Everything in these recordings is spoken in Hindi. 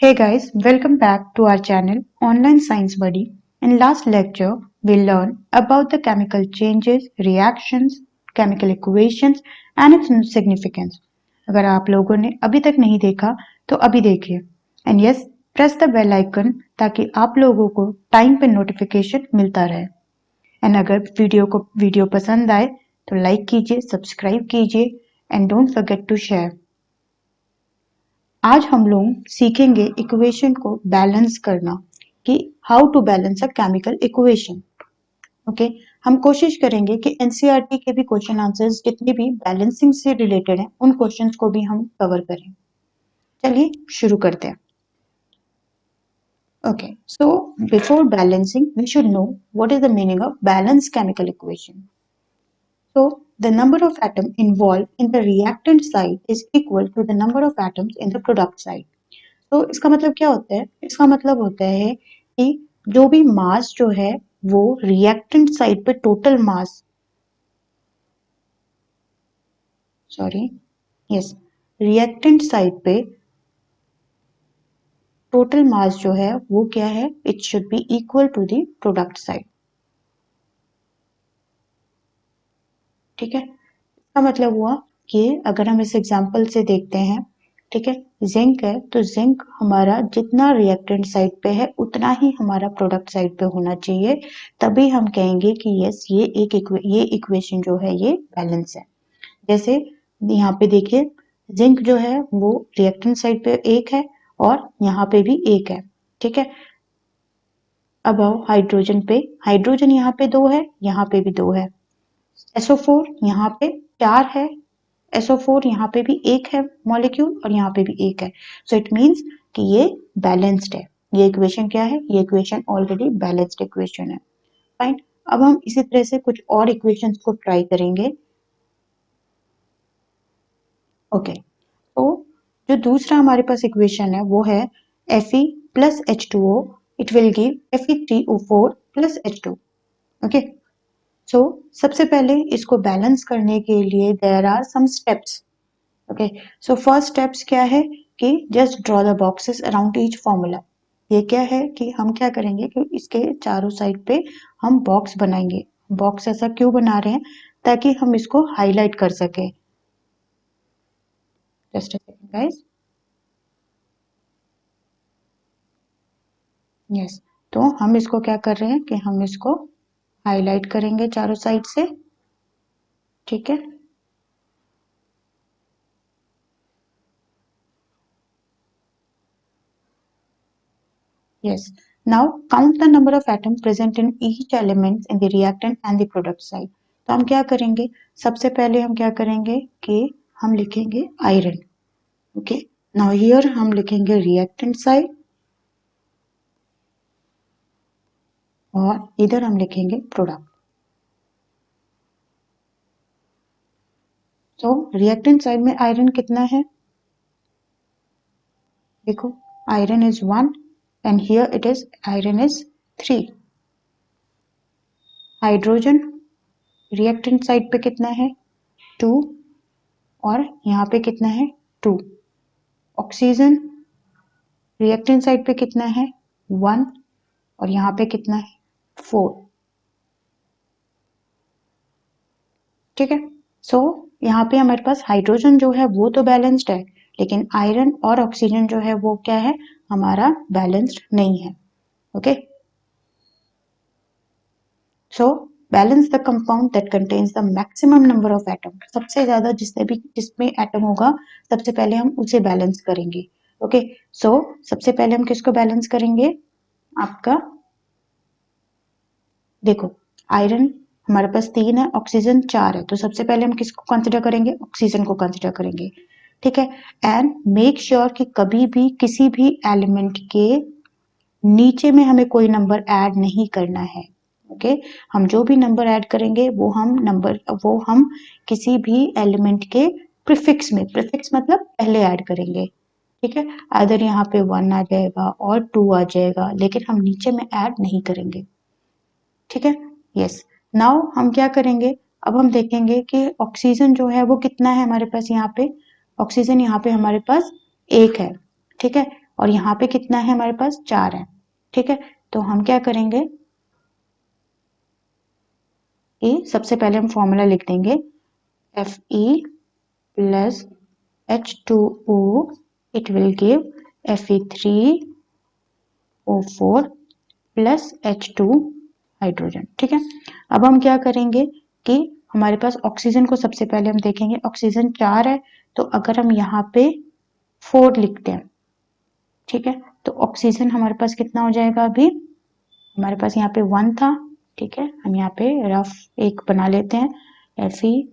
Hey guys, welcome back to our channel Online Science Buddy. In last lecture, we learned about the chemical changes, reactions, chemical equations and its significance. अगर आप लोगों ने अभी तक नहीं देखा तो अभी देखिए. And yes, press the bell icon ताकि आप लोगों को टाइम पे नोटिफिकेशन मिलता रहे. And अगर वीडियो पसंद आए तो लाइक कीजिए, सब्सक्राइब कीजिए and don't forget to share. आज हम लोग सीखेंगे इक्वेशन को बैलेंस करना कि how to balance a chemical equation. Okay, हम कोशिश करेंगे कि एनसीईआरटी के भी क्वेश्चन आंसर्स जितने भी बैलेंसिंग से रिलेटेड हैं उन क्वेश्चंस को भी हम कवर करें. चलिए शुरू करते हैं. Okay, so before balancing we should know what is the meaning of balance chemical equation. So the number of atoms involved in the reactant side is equal to the number of atoms in the product side. तो इसका मतलब क्या होता है? इसका मतलब होता है कि जो भी मास जो है वो रिएक्टेंट साइड पे टोटल मास रिएक्टेंट साइड पे टोटल मास जो है वो क्या है? It should be equal to the product side. ठीक है, इसका मतलब हुआ कि अगर हम इस एग्जांपल से देखते हैं, ठीक है, जिंक है तो जिंक हमारा जितना रिएक्टेंट साइड पे है उतना ही हमारा प्रोडक्ट साइड पे होना चाहिए, तभी हम कहेंगे कि यस ये इक्वेशन जो है ये बैलेंस है. जैसे यहाँ पे देखिए, जिंक जो है वो रिएक्टेंट साइड पे एक है और यहाँ पे भी एक है. ठीक है, अब आओ हाइड्रोजन पे. हाइड्रोजन यहाँ पे दो है, यहाँ पे भी दो है. SO4 यहाँ पे 4 है, SO4 यहाँ पे भी एक है मॉलिक्यूल और यहाँ पे भी एक है. सो इट मीन्स कि ये बैलेंस्ड है. ये इक्वेशन क्या है? ये इक्वेशन ऑलरेडी बैलेंस्ड इक्वेशन है. फाइन, अब हम इसी तरह से कुछ और इक्वेशंस को ट्राई करेंगे. ओके, तो जो दूसरा हमारे पास इक्वेशन है वो है Fe plus H2O. It will give Fe3O4 plus H2. Okay, so सबसे पहले इसको बैलेंस करने के लिए there are some steps. Okay, so first steps क्या है कि just draw the boxes around each formula. ये क्या है कि हम क्या करेंगे कि इसके चारों साइड पे हम बॉक्स बनाएंगे. बॉक्स ऐसा क्यों बना रहे हैं? ताकि हम इसको हाईलाइट कर सके. Just a second guys. Yes, तो हम इसको क्या कर रहे हैं कि हम इसको हाईलाइट करेंगे चारों साइड से. ठीक है, yes, now count the number of atoms present in each element in the reactant and the product side. तो हम क्या करेंगे? सबसे पहले हम क्या करेंगे कि हम लिखेंगे आयरन. ओके, नाउ हियर हम लिखेंगे रिएक्टेंट साइड और इधर हम लिखेंगे प्रोडक्ट. तो रिएक्टेंट साइड में आयरन कितना है? देखो, iron is 1 and here it is iron is 3. Hydrogen reactant side पे कितना है? 2 और यहाँ पे कितना है? 2. ऑक्सीजन रिएक्टेंट साइड पे कितना है? 1 और यहाँ पे कितना है? 4. ठीक है, सो यहाँ पे हमारे पास हाइड्रोजन जो है वो तो बैलेंस्ड है, लेकिन आयरन और ऑक्सीजन जो है वो क्या है? हमारा बैलेंस्ड नहीं है. Okay, so balance the compound that contains the maximum number of atom. सबसे ज्यादा जिसमें एटम होगा सबसे पहले हम उसे बैलेंस करेंगे. ओके, सो सबसे पहले हम किसको बैलेंस करेंगे? आपका देखो, आयरन हमारे पास 3 है, ऑक्सीजन 4 है, तो सबसे पहले हम किसको कंसिडर करेंगे? ऑक्सीजन को कंसिडर करेंगे. ठीक है, एंड मेक श्योर कि कभी भी किसी भी एलिमेंट के नीचे में हमें कोई नंबर ऐड नहीं करना है. ओके, हम जो भी नंबर ऐड करेंगे वो हम किसी भी एलिमेंट के प्रीफिक्स मतलब पहले ऐड करेंगे. ठीक है, अदर यहाँ पे 1 आ जाएगा और 2 आ जाएगा, लेकिन हम नीचे में ऐड नहीं करेंगे. ठीक है, यस, नाउ हम क्या करेंगे? अब हम देखेंगे कि ऑक्सीजन जो है वो कितना है हमारे पास. यहाँ पे ऑक्सीजन यहाँ पे हमारे पास एक है. ठीक है, और यहाँ पे कितना है हमारे पास 4 है, ठीक है। तो हम क्या करेंगे कि सबसे पहले हम फॉर्मूला लिख देंगे Fe plus H2O, it will give Fe3O4 plus H2 hydrogen, ठीक है। अब हम क्या करेंगे कि हमारे पास ऑक्सीजन को सबसे पहले हम देखेंगे, ऑक्सीजन 4 है, तो अगर हम यहाँ पे 4 लिखते हैं, ठीक है, तो ऑक्सीजन हमारे पास कितना हो जाएगा, अभी हमारे पास यहाँ पे 1 था, ठीक है। हम यहाँ पे रफ एक बना लेते हैं Fe,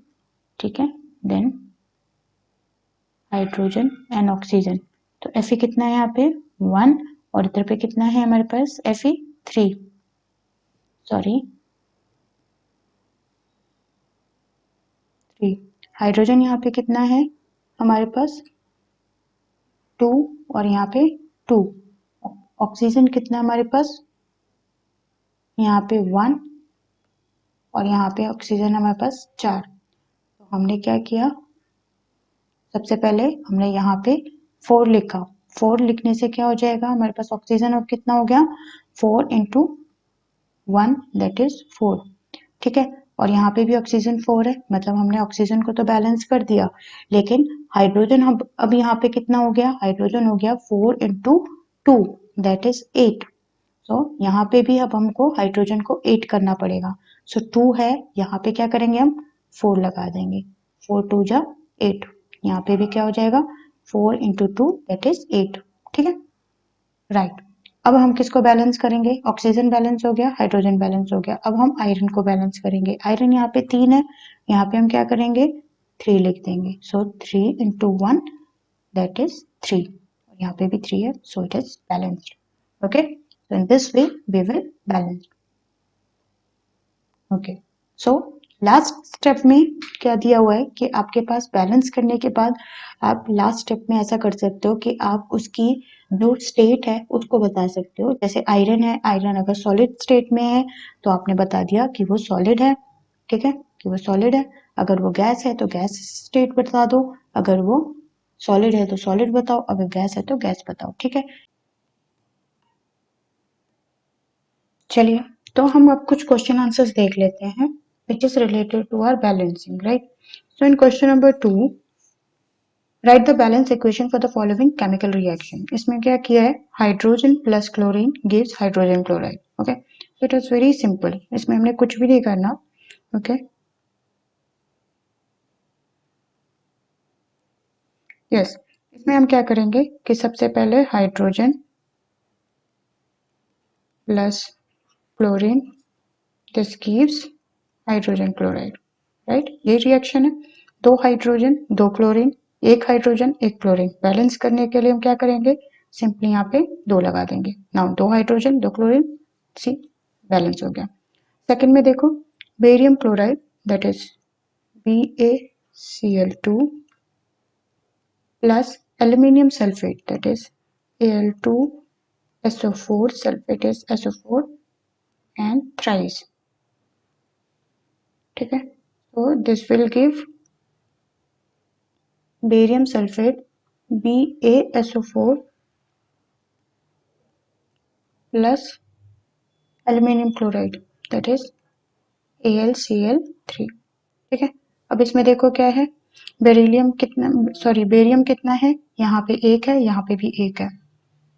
ठीक है, देन हाइड्रोजन एंड ऑक्सीजन। तो Fe कितना है यहाँ पे 1, और इधर पे कितना है हमारे पास Fe3, सॉरी 3। हाइड्रोजन यहाँ पे कितना है हमारे पास 2, और यहाँ पे 2। ऑक्सीजन कितना हमारे पास यहाँ पे 1, और यहाँ पे ऑक्सीजन हमारे पास 4। तो हमने क्या किया, सबसे पहले हमने यहाँ पे 4 लिखा। 4 लिखने से क्या हो जाएगा हमारे पास ऑक्सीजन अब कितना हो गया 4 इंटू 1 दैट इज 4, ठीक है। और यहाँ पे भी ऑक्सीजन 4 है, मतलब हमने ऑक्सीजन को तो बैलेंस कर दिया, लेकिन हाइड्रोजन अब यहाँ पे कितना हो गया, हाइड्रोजन हो गया 4 इंटू 2 दैट इज 8। सो यहाँ पे भी अब हमको हाइड्रोजन को 8 करना पड़ेगा। सो 2 है, यहाँ पे क्या करेंगे हम 4 लगा देंगे, 4 2 जा 8। यहाँ पे भी क्या हो जाएगा 4 इंटू 2 दैट इज 8, ठीक है, राइट। अब हम किसको बैलेंस करेंगे, ऑक्सीजन बैलेंस हो गया, हाइड्रोजन बैलेंस हो गया, अब हम आयरन को बैलेंस करेंगे। आयरन यहाँ पे 3 है, यहाँ पे हम क्या करेंगे 3 लिख देंगे। सो 3 इंटू 1 दैट इज 3, और यहाँ पे भी 3 है, so it is balanced, okay. So in this way we will balance. Okay. So last step में क्या दिया हुआ है कि आपके पास बैलेंस करने के बाद आप लास्ट स्टेप में ऐसा कर सकते हो कि आप उसकी जो स्टेट है उसको बता सकते हो। जैसे आयरन है, आयरन अगर सॉलिड स्टेट में है तो आपने बता दिया कि वो सॉलिड है, ठीक है, कि वो सॉलिड है। अगर वो गैस है तो गैस स्टेट बता दो, अगर वो सॉलिड है तो सॉलिड बताओ, अगर गैस है तो गैस बताओ, ठीक है। चलिए, तो हम अब कुछ क्वेश्चन आंसर्स देख लेते हैं which is related to our balancing, right? So in question number 2, write the balance equation for the following chemical reaction. इसमें क्या किया है, hydrogen plus chlorine gives hydrogen chloride, okay. So it is very simple, इसमें हमने कुछ भी नहीं करना, ओके। यस, इसमें हम क्या करेंगे कि सबसे पहले hydrogen plus chlorine this gives hydrogen chloride, right. ये रिएक्शन है, 2 hydrogen 2 chlorine, 1 hydrogen 1 chlorine, balance करने के लिए हम क्या करेंगे, सिंपली यहाँ पे 2 लगा देंगे। नाउ 2 हाइड्रोजन 2 क्लोरीन, सी बैलेंस हो गया। सेकंड में देखो, barium chloride that is BaCl2 plus aluminium sulphate that is Al2SO4, sulphate is SO4 and thrice, ठीक है। so this will give barium sulfate BaSO4 plus aluminium chloride that is AlCl3, ठीक है। अब इसमें देखो क्या है, बेरिलियम कितना, सॉरी बेरियम कितना है, यहाँ पे 1 है, यहाँ पे भी 1 है,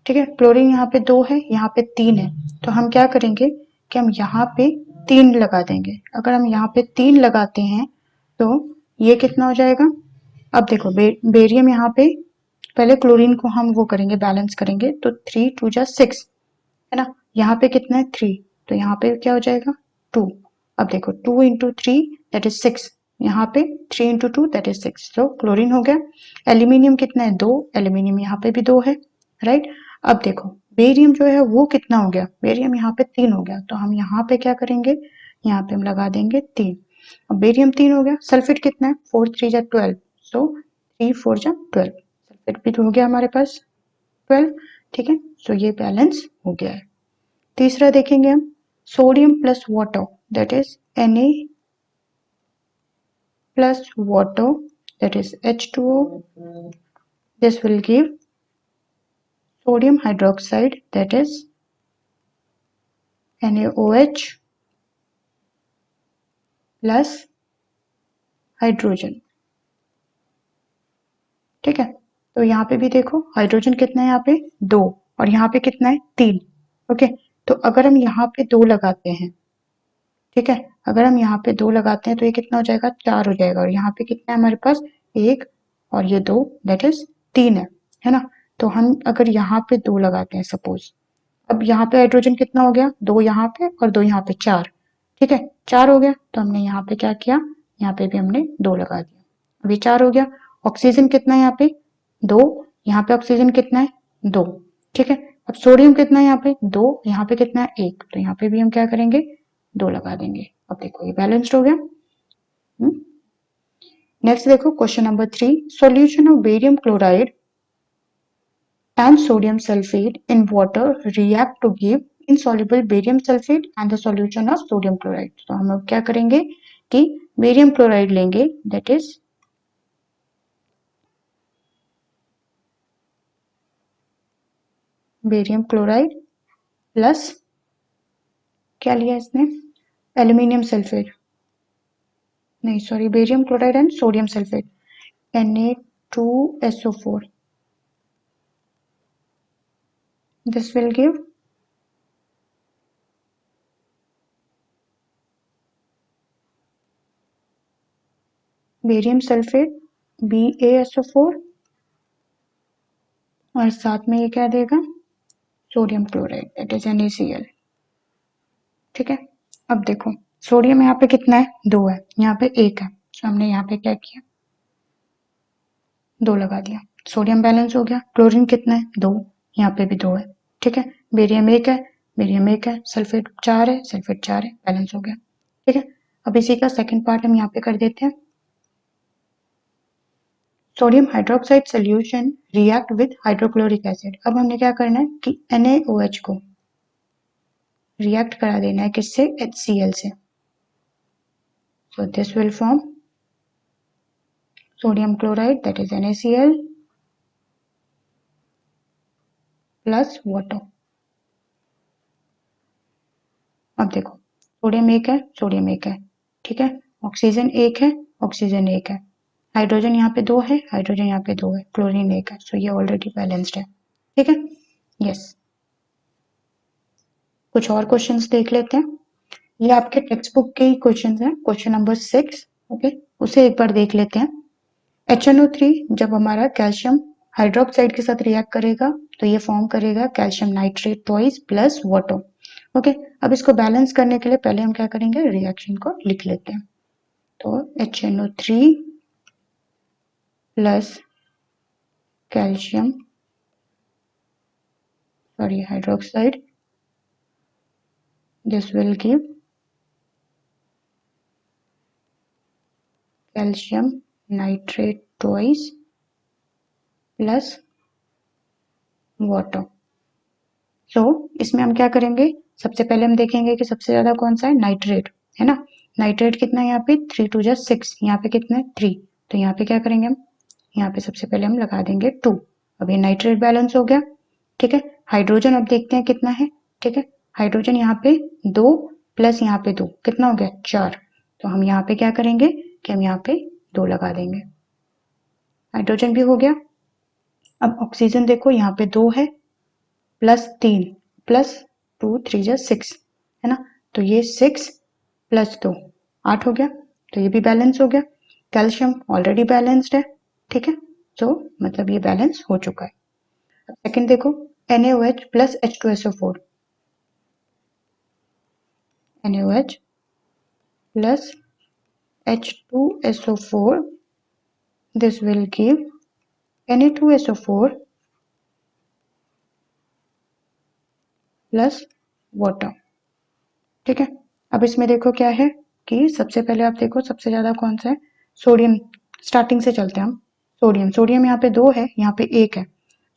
ठीक है। क्लोरीन यहाँ पे 2 है, यहाँ पे 3 है, तो हम क्या करेंगे कि हम यहाँ पे 3 लगा देंगे। अगर हम यहाँ पे 3 लगाते हैं तो ये कितना हो जाएगा, अब देखो बेरियम यहाँ पे, पहले क्लोरीन को हम वो करेंगे बैलेंस करेंगे, तो 3 2 जा 6 है ना, यहाँ पे कितना है 3, तो यहाँ पे क्या हो जाएगा 2। अब देखो 2 इंटू 3 दैट इज 6, यहाँ पे 3 इंटू 2 दैट इज 6, तो क्लोरीन हो गया। एल्यूमिनियम कितना है 2, एल्यूमिनियम यहाँ पे भी 2 है, राइट। अब देखो बेरियम जो है वो कितना हो गया, बेरियम यहाँ पे 3 हो गया, तो हम यहाँ पे क्या करेंगे, यहाँ पे हम लगा देंगे 3। अब बेरियम 3 हो गया, सल्फेट कितना है 4 3 जा 12, सो 3 4 जा 12, सल्फेट भी तो हो गया हमारे पास 12, ठीक है। सो ये बैलेंस हो गया है। तीसरा देखेंगे हम, sodium plus water that is Na plus water that is H2O, this will give sodium hydroxide that is NaOH plus hydrogen. ठीक है, तो यहाँ पे भी देखो हाइड्रोजन कितना है यहाँ पे 2 और यहाँ पे कितना है 3। ओके, तो अगर हम यहाँ पे 2 लगाते हैं, ठीक है, अगर हम यहाँ पे 2 लगाते हैं तो ये कितना हो जाएगा 4 हो जाएगा और यहाँ पे कितना है हमारे पास 1 और ये 2 दैट इज 3 है ना। तो हम अगर यहाँ पे 2 लगाते हैं सपोज, अब यहाँ पे हाइड्रोजन कितना हो गया 2 यहाँ पे और 2 यहाँ पे 4। ठीक है, 4 हो गया तो हमने यहाँ पे क्या किया, यहाँ पे भी हमने 2 लगा दिया, अभी 4 हो गया। ऑक्सीजन कितना है यहाँ पे 2, यहाँ पे ऑक्सीजन कितना है 2। ठीक है, अब सोडियम कितना है यहाँ पे 2, यहाँ पे कितना है 1, तो यहाँ पे भी हम क्या करेंगे 2 लगा देंगे। अब देखो ये बैलेंस्ड हो गया। नेक्स्ट देखो question number 3, solution of barium chloride and sodium sulfate in water react to give insoluble barium sulfate and the solution of sodium chloride। तो हम लोग क्या करेंगे कि बेरियम क्लोराइड लेंगे that is barium chloride plus क्या लिया इसने एल्यूमिनियम सल्फेट, नहीं sorry barium chloride and sodium sulphate Na2SO4। this will give barium sulphate BaSO4 और साथ में ये क्या देगा sodium chloride that is NaCl। ठीक है, अब देखो सोडियम यहाँ पे कितना है 2 है, यहाँ पे 1 है, तो हमने यहाँ पे क्या किया 2 लगा दिया, सोडियम बैलेंस हो गया। क्लोरीन कितना है 2, यहाँ पे भी 2 है। ठीक है, बेरियम 1 है, बेरियम 1 है, सल्फेट 4 है, सल्फेट 4 है, बैलेंस हो गया। ठीक है, अब इसी का सेकंड पार्ट हम यहाँ पे कर देते हैं। Sodium hydroxide solution react with hydrochloric acid. अब हमने क्या करना है कि NaOH को रिएक्ट करा देना है किससे HCl से। So this will form sodium chloride that is NaCl plus water. अब देखो सोडियम 1 है, सोडियम 1 है, ठीक है, ऑक्सीजन 1 है, ऑक्सीजन 1 है, हाइड्रोजन यहाँ पे 2 है, हाइड्रोजन यहाँ पे 2 है, क्लोरीन 1 है, सो ये ऑलरेडी बैलेंस्ड है। ठीक है, यस। कुछ और क्वेश्चंस देख लेते हैं, ये आपके टेक्स्ट बुक के ही क्वेश्चंस हैं। क्वेश्चन नंबर 6, ओके, उसे एक बार देख लेते हैं। HNO3 जब हमारा कैल्शियम हाइड्रोक्साइड के साथ रिएक्ट करेगा तो ये फॉर्म करेगा calcium nitrate twice plus water. Okay, अब इसको बैलेंस करने के लिए पहले हम क्या करेंगे रिएक्शन को लिख लेते हैं। तो HNO3 plus calcium sorry hydroxide, this will give calcium nitrate twice plus water। so इसमें हम क्या करेंगे सबसे पहले हम देखेंगे कि सबसे ज्यादा कौन सा है नाइट्रेट, है ना। नाइट्रेट कितना है यहाँ पे 3 2 6, यहाँ पे कितना है 3, तो यहाँ पे क्या करेंगे हम यहाँ पे सबसे पहले हम लगा देंगे 2। अब ये नाइट्रेट बैलेंस हो गया। ठीक है, हाइड्रोजन अब देखते हैं कितना है। ठीक है, हाइड्रोजन यहाँ पे 2 प्लस यहाँ पे 2 कितना हो गया 4, तो हम यहाँ पे क्या करेंगे कि हम यहाँ पे 2 लगा देंगे, हाइड्रोजन भी हो गया। अब ऑक्सीजन देखो यहाँ पे 2 है प्लस 3 प्लस 2 3 6, है ना, तो ये 6 प्लस 2 8 हो गया, तो ये भी बैलेंस हो गया। कैल्शियम ऑलरेडी बैलेंस्ड है। ठीक है, तो मतलब ये बैलेंस हो चुका है। सेकंड देखो NaOH plus H2SO4, NaOH plus H2SO4, this will give Na2SO4 plus water. ठीक है, अब इसमें देखो क्या है कि सबसे पहले आप देखो सबसे ज्यादा कौन सा है सोडियम, स्टार्टिंग से चलते हैं हम। सोडियम सोडियम यहाँ पे 2 है, यहाँ पे 1 है,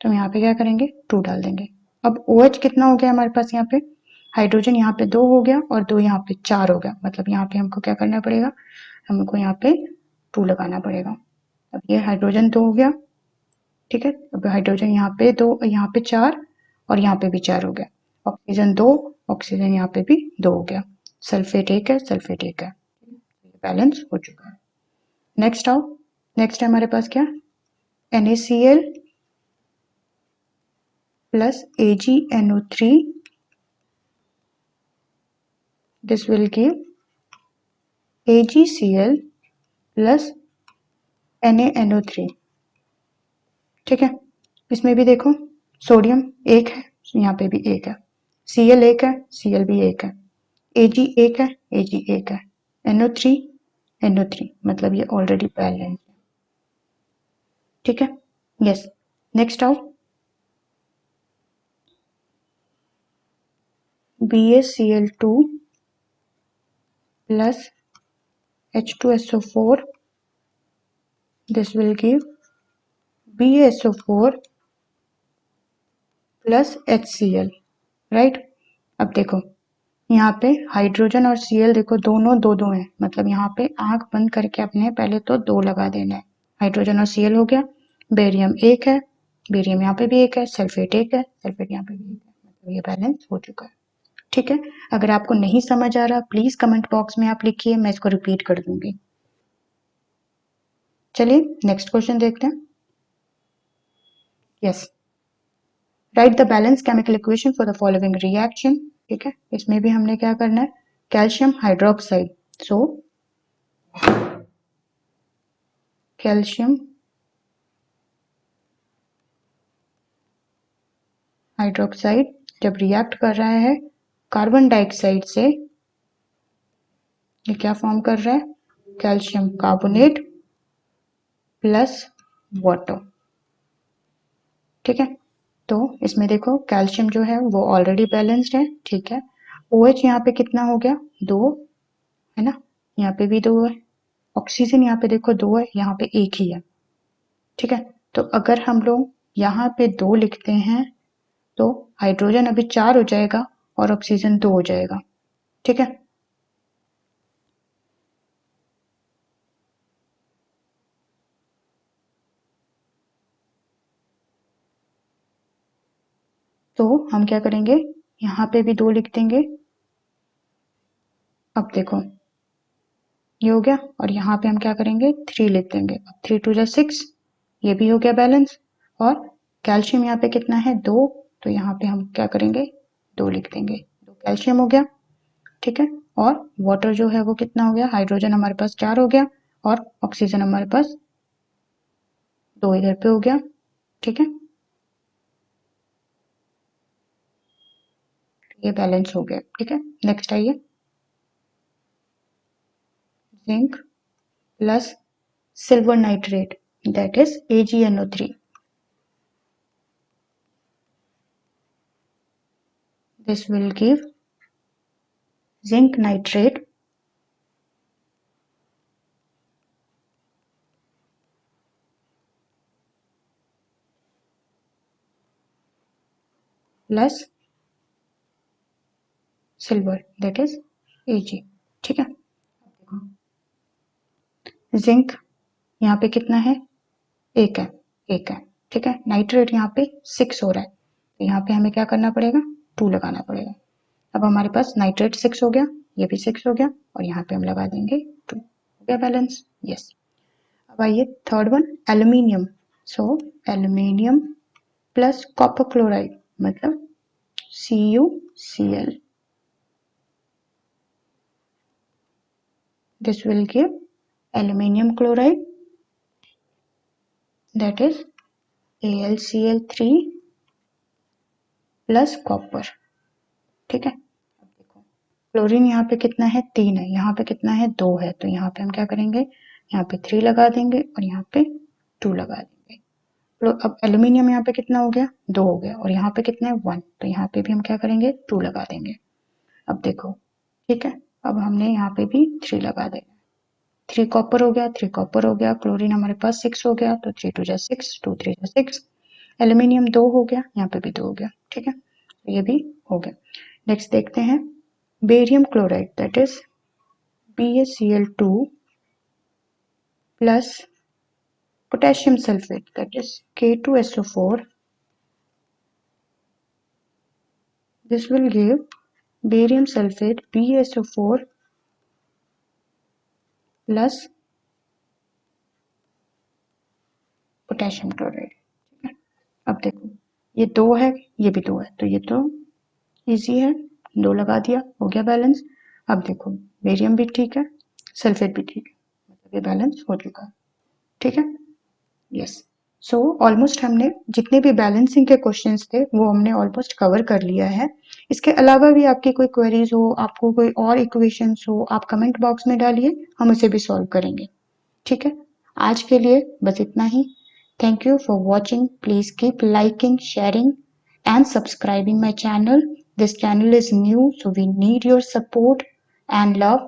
तो हम यहाँ पे क्या करेंगे 2 डाल देंगे। अब OH कितना हो गया हमारे पास यहाँ पे हाइड्रोजन यहाँ पे 2 हो गया और 2 यहाँ पे 4 हो गया, मतलब यहाँ पे हमको क्या करना पड़ेगा हमको यहाँ पे 2 लगाना पड़ेगा। अब ये हाइड्रोजन 2 हो गया, ठीक है। अब हाइड्रोजन यहाँ पे 2, यहाँ पे 4 और यहाँ पे भी 4 हो गया। ऑक्सीजन 2, ऑक्सीजन यहाँ पे भी 2 हो गया। सल्फेट 1 है, सल्फेट 1 है। बैलेंस हो चुका है। नेक्स्ट आओ, नेक्स्ट है हमारे पास क्या, NaCl plus AgNO3, this will give AgCl plus NaNO3। ठीक है। इसमें भी देखो सोडियम 1 है, यहाँ पे भी 1 है, Cl 1 है, Cl भी 1 है, Ag 1 है, Ag 1 है, NO3 NO3, मतलब ये ऑलरेडी बैलेंस है। ठीक है, यस। नेक्स्ट आओ, BaCl2 plus H2SO4, this will give BaSO4 plus HCl, right. अब देखो यहाँ पे हाइड्रोजन और Cl देखो दोनों दो दो हैं, मतलब यहाँ पे आंख बंद करके अपने पहले तो 2 लगा देना है। हाइड्रोजन और Cl हो गया, बेरियम 1 है, बेरियम यहाँ पे भी 1 है, सल्फेट 1 है, सल्फेट यहाँ पे भी 1 है, मतलब ये बैलेंस हो चुका है। ठीक है। अगर आपको नहीं समझ आ रहा प्लीज कमेंट बॉक्स में आप लिखिए, मैं इसको रिपीट कर दूंगी। चलिए नेक्स्ट क्वेश्चन देखते हैं। Yes, right the balance chemical equation for the following reaction. ठीक है, इसमें भी हमने क्या करना है, calcium hydroxide, so calcium hydroxide जब रिएक्ट कर रहा है कार्बन डाइऑक्साइड से, ये क्या फॉर्म कर रहा है, कैल्शियम कार्बोनेट प्लस वाटर। ठीक है, तो इसमें देखो कैल्शियम जो है वो ऑलरेडी बैलेंस्ड है। ठीक है, OH यहाँ पे कितना हो गया, 2 है ना, यहाँ पे भी 2 है, ऑक्सीजन यहाँ पे देखो 2 है, यहाँ पे 1 ही है। ठीक है, तो अगर हम लोग यहाँ पे 2 लिखते हैं तो हाइड्रोजन अभी 4 हो जाएगा और ऑक्सीजन 2 हो जाएगा। ठीक है, तो हम क्या करेंगे, यहाँ पे भी 2 लिख देंगे। अब देखो ये हो गया, और यहाँ पे हम क्या करेंगे, 3 लिख देंगे। 3 2 जा 6, ये भी हो गया बैलेंस। और कैल्शियम यहाँ पे कितना है, 2, तो यहाँ पे हम क्या करेंगे, 2 लिख देंगे, 2 कैल्शियम हो गया। ठीक है, और वाटर जो है वो कितना हो गया, हाइड्रोजन हमारे पास 4 हो गया और ऑक्सीजन हमारे पास 2 इधर पे हो गया। ठीक है, ये बैलेंस हो गया। ठीक है, नेक्स्ट आइए, zinc plus silver nitrate, that is AgNO3, this will give zinc nitrate plus silver, that is Ag। ठीक है, जिंक यहाँ पे कितना है, 1 है, 1 है। ठीक है, नाइट्रेट यहाँ पे 6 हो रहा है, तो यहाँ पे हमें क्या करना पड़ेगा, 2 लगाना पड़ेगा। अब हमारे पास नाइट्रेट 6 हो गया, ये भी 6 हो गया, और यहाँ पे हम लगा देंगे 2, हो गया बैलेंस। यस, अब आइए third one, aluminium, so aluminium plus copper chloride, मतलब CuCl, this will give aluminium chloride, that is AlCl3 plus copper। ठीक है, अब देखो क्लोरीन यहाँ पे कितना है, 3 है, यहाँ पे कितना है, 2 है, तो यहाँ पे हम क्या करेंगे, यहाँ पे 3 लगा देंगे और यहाँ पे 2 लगा देंगे। तो अब एल्यूमिनियम यहाँ पे कितना हो गया, 2 हो गया, और यहाँ पे कितना है, 1, तो यहाँ पे भी हम क्या करेंगे, 2 लगा देंगे। अब देखो, ठीक है, अब हमने यहाँ पे भी 3 लगा देना, 3 कॉपर हो गया, 3 कॉपर हो गया, क्लोरीन हमारे पास 6 हो गया, तो 3 2 जा 6, 2 3 जा 6, एल्यूमिनियम 2 हो गया, यहाँ पे भी 2 हो गया। ठीक है, तो ये भी हो गया। नेक्स्ट देखते हैं, barium chloride, that is BaCl2 plus potassium sulfate, that is K2SO4. This will give barium sulfate BaSO4 plus potassium chloride. अब देखो ये 2 है, ये भी 2 है, तो ये तो इजी है, 2 लगा दिया, हो गया बैलेंस। अब देखो बेरियम भी ठीक है, सल्फेट भी ठीक है, मतलब ये बैलेंस हो चुका है। ठीक है, यस। सो ऑलमोस्ट हमने जितने भी बैलेंसिंग के क्वेश्चंस थे वो हमने ऑलमोस्ट कवर कर लिया है। इसके अलावा भी आपकी कोई क्वेरीज हो, आपको कोई और इक्वेशंस हो, आप कमेंट बॉक्स में डालिए, हम उसे भी सॉल्व करेंगे। ठीक है, आज के लिए बस इतना ही। Thank you for watching. Please keep liking, sharing, and subscribing my channel. This channel is new, so we need your support and love.